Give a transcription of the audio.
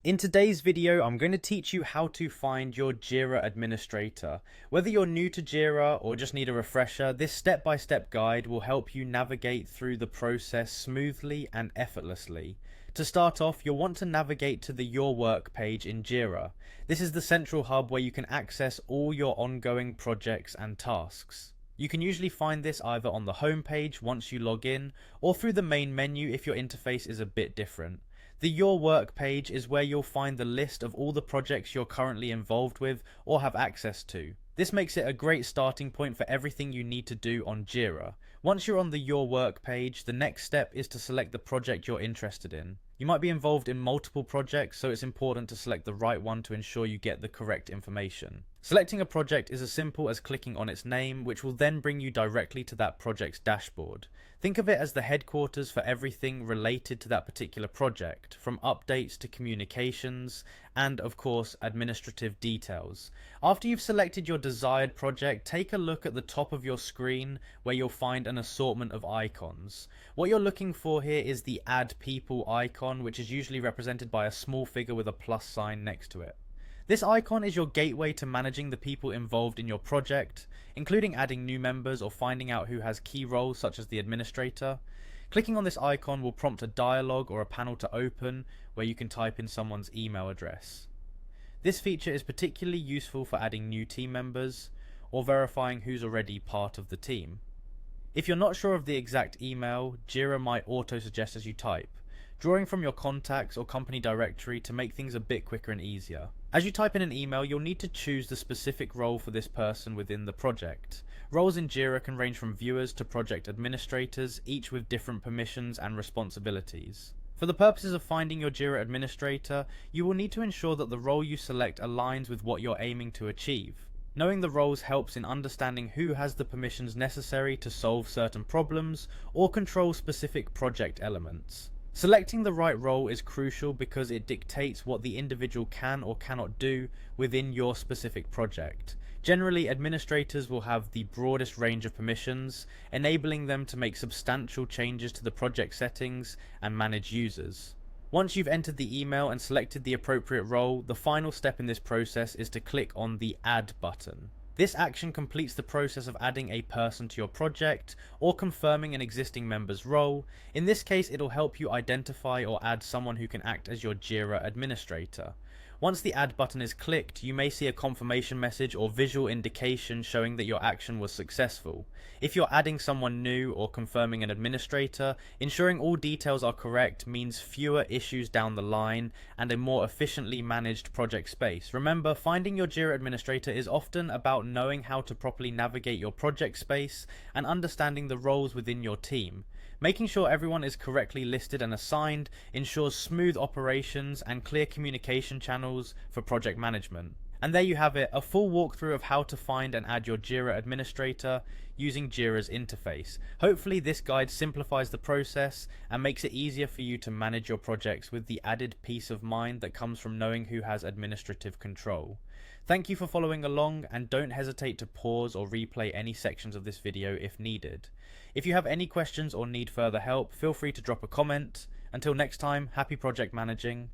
In today's video, I'm going to teach you how to find your Jira administrator. Whether you're new to Jira or just need a refresher, this step-by-step guide will help you navigate through the process smoothly and effortlessly. To start off, you'll want to navigate to the Your Work page in Jira. This is the central hub where you can access all your ongoing projects and tasks. You can usually find this either on the home page once you log in, or through the main menu if your interface is a bit different. The Your Work page is where you'll find the list of all the projects you're currently involved with or have access to. This makes it a great starting point for everything you need to do on Jira. Once you're on the Your Work page, the next step is to select the project you're interested in. You might be involved in multiple projects, so it's important to select the right one to ensure you get the correct information. Selecting a project is as simple as clicking on its name, which will then bring you directly to that project's dashboard. Think of it as the headquarters for everything related to that particular project, from updates to communications, and of course, administrative details. After you've selected your desired project, take a look at the top of your screen where you'll find an assortment of icons. What you're looking for here is the Add People icon, which is usually represented by a small figure with a plus sign next to it. This icon is your gateway to managing the people involved in your project, including adding new members or finding out who has key roles such as the administrator. Clicking on this icon will prompt a dialog or a panel to open where you can type in someone's email address. This feature is particularly useful for adding new team members or verifying who's already part of the team. If you're not sure of the exact email, Jira might auto-suggest as you type, drawing from your contacts or company directory to make things a bit quicker and easier. As you type in an email, you'll need to choose the specific role for this person within the project. Roles in Jira can range from viewers to project administrators, each with different permissions and responsibilities. For the purposes of finding your Jira administrator, you will need to ensure that the role you select aligns with what you're aiming to achieve. Knowing the roles helps in understanding who has the permissions necessary to solve certain problems or control specific project elements. Selecting the right role is crucial because it dictates what the individual can or cannot do within your specific project. Generally, administrators will have the broadest range of permissions, enabling them to make substantial changes to the project settings and manage users. Once you've entered the email and selected the appropriate role, the final step in this process is to click on the Add button. This action completes the process of adding a person to your project or confirming an existing member's role. In this case, it'll help you identify or add someone who can act as your Jira administrator. Once the Add button is clicked, you may see a confirmation message or visual indication showing that your action was successful. If you're adding someone new or confirming an administrator, ensuring all details are correct means fewer issues down the line and a more efficiently managed project space. Remember, finding your Jira administrator is often about knowing how to properly navigate your project space and understanding the roles within your team. Making sure everyone is correctly listed and assigned ensures smooth operations and clear communication channels for project management. And there you have it, a full walkthrough of how to find and add your Jira administrator using Jira's interface. Hopefully this guide simplifies the process and makes it easier for you to manage your projects with the added peace of mind that comes from knowing who has administrative control. Thank you for following along, and don't hesitate to pause or replay any sections of this video if needed. If you have any questions or need further help, feel free to drop a comment. Until next time, happy project managing.